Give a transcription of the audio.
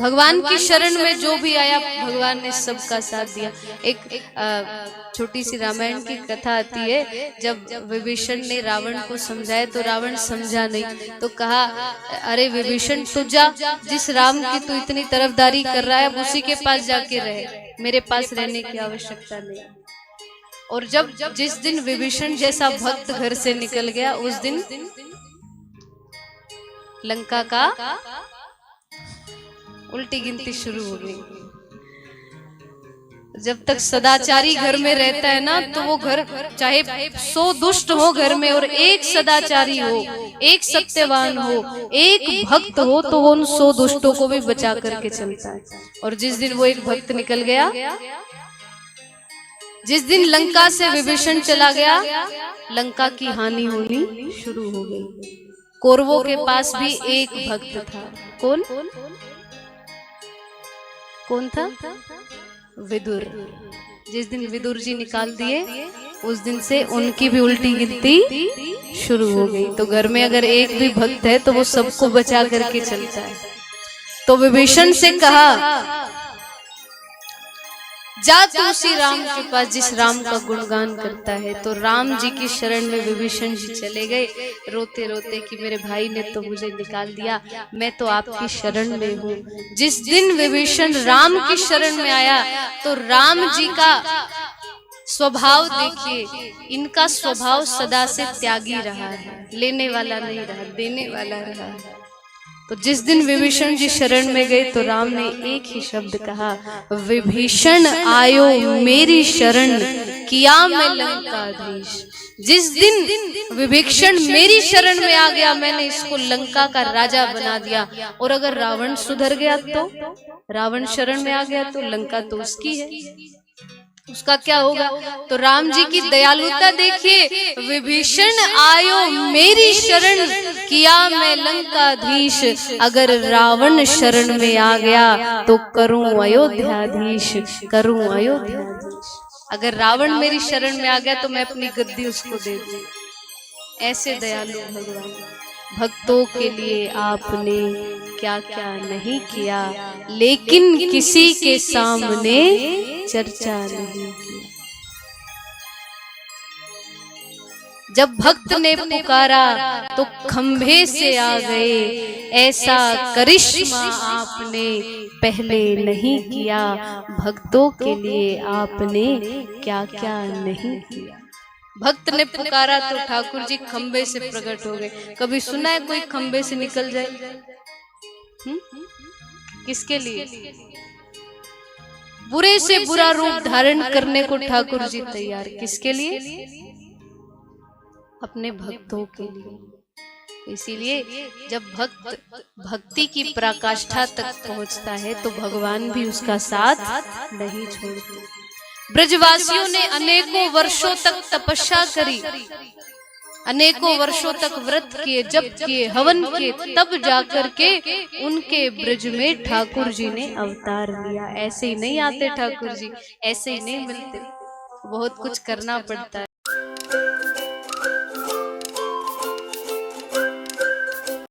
भगवान की शरण में जो भी आया भगवान ने सबका साथ दिया। एक छोटी सी रामायण की कथा आती है, जब विभीषण ने रावण को समझाया तो रावण समझा नहीं, तो कहा अरे विभीषण तू जा, जिस राम की तू इतनी तरफदारी कर रहा है अब उसी के पास जाके रहे, मेरे पास रहने की आवश्यकता नहीं। और जब जिस दिन विभीषण जैसा भक्त घर से निकल गया उस दिन लंका का उल्टी गिनती शुरू हो गई। जब तक सदाचारी घर में रहता है ना तो वो घर चाहे 100 दुष्ट हो घर में और एक सदाचारी हो, एक सत्यवान हो, एक भक्त हो, तो वो उन 100 दुष्टों को भी बचा करके चलता है। और जिस दिन वो एक भक्त निकल गया, जिस दिन लंका से विभीषण चला गया, लंका की हानि होनी शुरू हो गई। कौरवों के पास भी एक भक्त था। कौन कौन था? विदुर। जिस दिन विदुर जी निकाल दिए उस दिन से उनकी भी उल्टी गिनती शुरू हो गई। तो घर में अगर एक भी भक्त है तो वो सबको बचा करके चलता है। तो विभीषण से कहा जा तू उसी राम के पास जिस राम का गुणगान करता है। तो राम जी की शरण में विभीषण जी चले गए रोते रोते कि मेरे भाई ने तो मुझे निकाल दिया, मैं तो आपकी शरण में हूँ। जिस दिन विभीषण राम की शरण में आया तो राम जी का स्वभाव देखिए, इनका स्वभाव सदा से त्यागी रहा है, लेने वाला नहीं रहा, देने वाला रहा। तो जिस दिन विभीषण जी शरण में गए तो राम ने एक ही शब्द कहा, विभीषण आयो मेरी शरण किया मैं लंकाधीश। जिस दिन विभीषण मेरी शरण में आ गया मैंने इसको लंका का राजा बना दिया। और अगर रावण सुधर गया तो, रावण शरण में आ गया तो लंका तो उसकी है, उसका क्या होगा? तो राम जी की दयालुता देखिए, विभीषण आयो मेरी शरण किया मैं लंकाधीश। अगर रावण शरण में आ गया तो करूं अयोध्याधीश, करूं अयोध्याधीश। अगर रावण मेरी शरण में आ गया तो मैं अपनी गद्दी उसको दे दूं। ऐसे दयालु भगवान। भक्तों के लिए आपने क्या क्या नहीं किया, लेकिन किसी के सामने चर्चा नहीं की। जब भक्त ने पुकारा तो खंभे से आ गए, ऐसा करिश्मा आपने पहले नहीं किया। भक्तों के लिए आपने क्या क्या नहीं किया। भक्त ने पुकारा तो ठाकुर जी खंबे से प्रकट हो गए। कभी सुना है कोई खंबे से निकल जाए? किसके लिए? बुरे से बुरा रूप धारण करने को ठाकुर जी तैयार। किसके लिए? अपने भक्तों के लिए। इसीलिए जब भक्त भक्ति की पराकाष्ठा तक पहुंचता है तो भगवान भी उसका साथ नहीं छोड़ते। ब्रजवासियों ने अनेकों वर्षों तक तपस्या करी, अनेकों वर्षों तक व्रत किए, जप किए, हवन किए, तब जाकर के उनके ब्रज में ठाकुर जी ने अवतार लिया। ऐसे ही नहीं आते ठाकुर जी, ऐसे ही नहीं मिलते, बहुत कुछ करना पड़ता है।